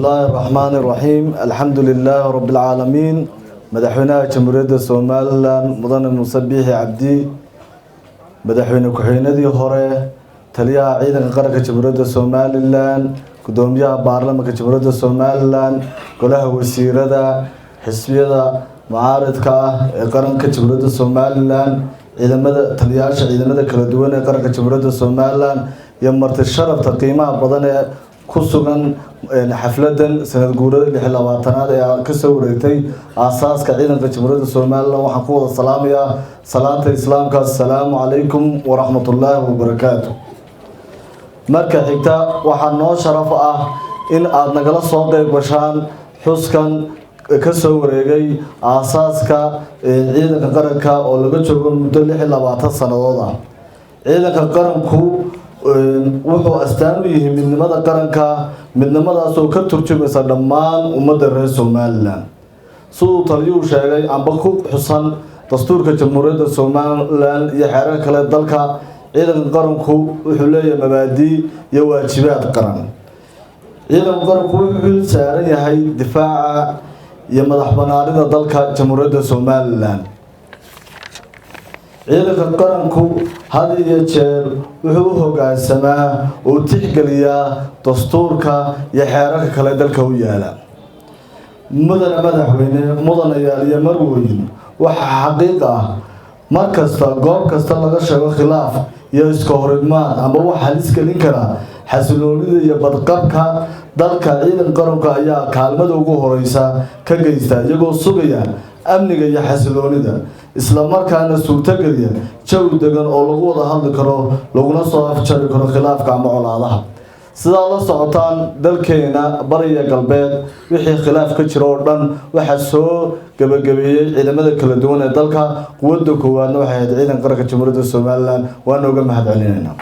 الله الرحمن الرحيم الحمد لله رب العالمين مدحونا جمهورية الصوماليلاند مدن المصبيح عبدي مدحونا كحيندي هوري تليها عيدن قرقة جمهورية الصوماليلاند قدوميها بارلمانك جمهورية الصوماليلاند كلها وزيرada xisbiyada mucaaradka ee qaranka Jamhuuriyadda Soomaaliland ciidamada taliyaasha ciidamada kala duwan ee qaranka Jamhuuriyadda Soomaaliland iyo marti sharafta qiimaha badan ee ku sugan xafladan sanad guurada 26aad ee ka soo wareegtay aasaaska ciidanka Jamhuuriyadda Soomaaliland waxaan ku wada salaamayaa salaanta islaamka assalaamu calaykum wa rahmatullaahi wa barakaatuh marka xigta waxaa noo sharaf ah in aad nagala soo qayb gashaan xuskan ka soo wareegay aasaaska ciidanka qaranka oo laga joogo muddo 26 sanadood ah ciidanka qaranku wuxuu astaan u yahay midnimada qaranka midnimadaas oo ka turjumaysa dhammaan ummadda reer Soomaaliland sidoo taliyuu sheegay amba ku xusan dastuurka Jamhuuriyadda Soomaaliland iyo xeerarka kale dalka ciidanka qaranku wuxuu leeyahay mabaadi' iyo waajibaad qaran ciidanka qaranku wuxuu saaran yahay difaaca iyo madaxbanaanida dalka Jamhuuriyadda Soomaaliland ciidanka qaranku had iyo jeer wuxuu u hoggaansamaa oo tixgeliyaa dastuurka iyo xeerarka kale dalka u yaala madaxweyne mudanayaal iyo marweyn waxa xaqiiq ah markasta goob kasta laga sheego khilaaf iyo iska horimaad ama wax halis gelin kara xasiloonida iyo badqabka dalka ciidan qaranka ayaa kaalmada ugu horeysa ka geysta iyagoo sugaya amniga iyo xasiloonida isla markaana suurtageliya jawi degan oo lagu wada hadli karo laguna soo afjari karo khilaafka ama colaadaha sidaa la socotaan dalkeena bariga galbeed wixii khilaaf ka jiro oo dhan waxa soo gabagabeeyay ciidamada kala duwan ee dalka quwadda koowaadna waxay ahayd ciidanka qaranka Jamhuuriyadda Soomaaliland waana uga mahadcelinaynaa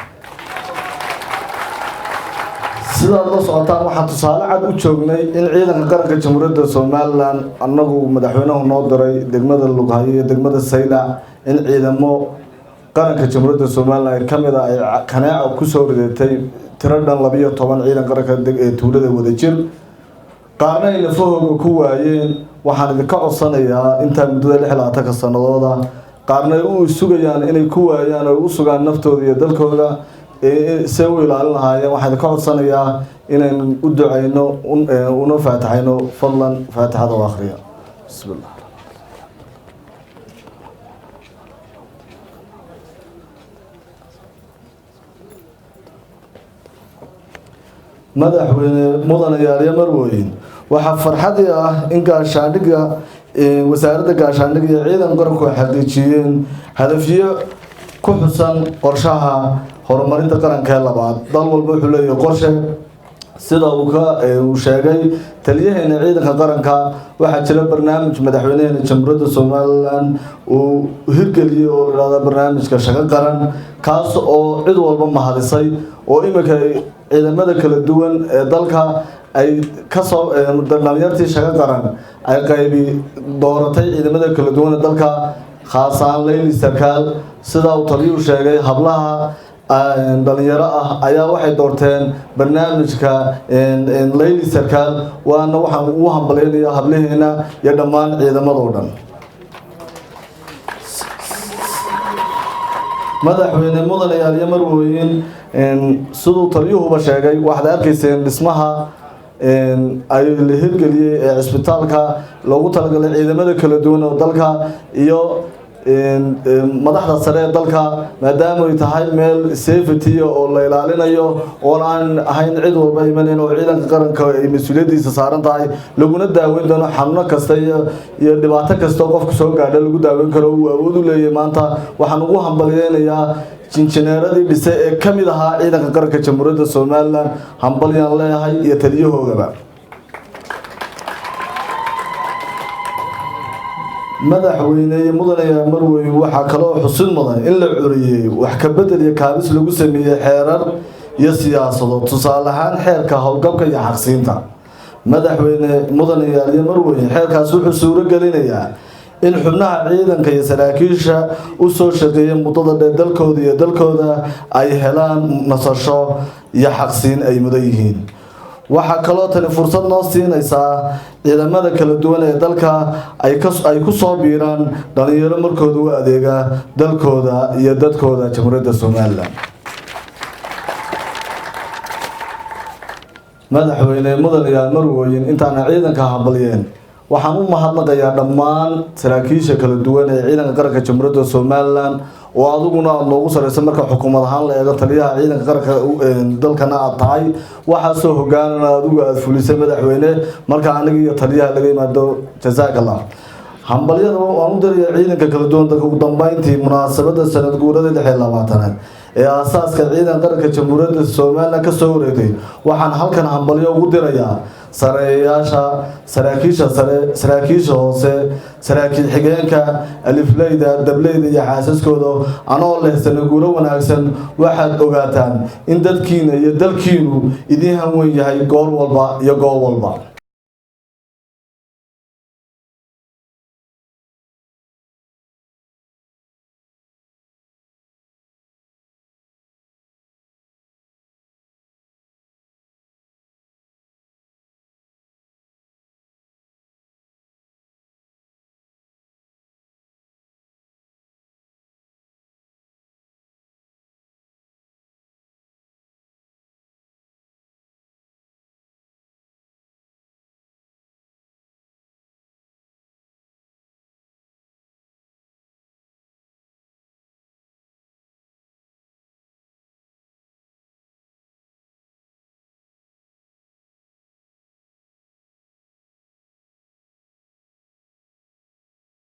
sidaa la socotaan waxaan tusaale cad u joognay in ciidanka qaranka Jamhuuriyadda Soomaaliland annagu madaxweynuhu noo diray degmada Lughayo iyo degmada Saylac in ciidamo qaranka Jamhuuriyadda Soomaaliland kamid ah ay kanaaco ku soo ridatay tiradan 12 ciidan qaranka ee tuulada Wadajir qaarna ay lafahooga ku waayeen waxaan idinka codsanayaa inta muddada 26 sanadood qaarna ay sugayaan inay ku waayaan oo u sugaan naftooda iyo dalkooda se u ilaalin lahaayeen waxaan ka codsanayaa inaan u duceyno una faataxayno fadlan faataxada oo akhriya bismillah madaxweyne mudanayaal iyo marweyn waxa farxad ah in gaashaandhiga wasaaradda gaashaandhiga iyo ciidan qaranku xaqiijiyeen hadafyo ku xusan qorshaha horumarinta qaranka labaad dal walba wuxuu leeyahay qorshe sida uu sheegay taliyaheena ciidanka qaranka waxa jira barnaamij madaxweynaha Jamhuuriyadda Soomaaliland uu hirgeliyay oo la yiraahdo barnaamijka shaqo qaran kaas oo cid walba mahadisay oo imika ciidamada kala duwan ee dalka ay ka soo dhalinyartii shaqo qaran ay qaybi dooratay ciidamada kala duwan ee dalka khaasan Leyli Sarkaal sida uu taliyuu sheegay hablaha dhalinyaro ah ayaa waxay doorteen barnaamijka Leyli Sarkaal waana waxaan u hambaleynayaa hablaheena iyo dhammaan ciidamada dhan madaxweyne mudanayaal iyo marweyn sidoo taliyuhu sheegay waxaad arkayseen dhismaha ay la hirgeliyay ee isbitaalka loogu talagalay ciidamada kala duwan oo dalka iyo madaxda sare ee dalka maadaama ay tahay meel safety oo la ilaalinayo oo aan ahayn cid walba imanin oo ciidanka qaranka ay mas'uuliyadiisa saaran tahay laguna daaweyn doono xanuun kasta iyo dhibaato kasta qofka soo gaadha lagu daaweyn karo uu awood u leeyahay maanta waxaan ugu hambalyeeynaa injineeradii dhisay ee kamid ahaa ciidanka qaranka Jamhuuriyadda Soomaaliland hambalyan leeyahay iyo taliyahoodaba madaxweyne mudanayaal marweyn waxa kale oo xusid mudan in la curiyay wax ka bedel iyo kaabis lagu sameeyay xeerar iyo siyaasado tusaale ahaan xeerka howlgabka iyo xaqsiinta madaxweyne mudanayaal marweyn xeerkaas wuxuu suuro gelinayaa in xubnaha ciidanka iyo saraakiisha u soo shaqeeyay muddada dalkooda ay helaan nasasho iyo xaqsiin ay mudan yihiin waxaa kaloo tani fursad noo siinaysaa ciidamada kala duwan ee dalka ay ku soo biiraan dhalinyaro markooda u adeega dalkooda iyo dadkooda jamhuuriyadda Somaliland. madaxweyne mudan iyo marwooyin intaan ciidanka hambaliyeen waxaan u mahadnaqayaa dhammaan saraakiisha kala duwan ee ciidanka qaranka jamhuuriyadda Somaliland oo aduguna noogu sareysan marka xukuumad ahaan la eego taliyaha ciidanka qaranka dalkana aad tahay waxa soo hoggaanana adigu aad fulisay madaxweyne marka aniga iyo taliyaha laga yimaado jazaakallah hambaliyada waan u diray ciidanka kala duwan dadka ugu dambeyntii munaasabada sanad guurada 26 ee aasaaska ciidanka qaranka jamhuuriyadda Somaliland ka soo wareegtay waxaan halkan hambaliyo ugu dirayaa sareeyaasha saraakiisha sare saraakiisha hoose saraakiil xigeenka alifleyda dableyda iyo xaasaskooda anoo leh sanad guuro wanaagsan waxaad ogaataan in dadkiina iyo dalkiinu idin hanweyn yahay goor walba iyo goob walba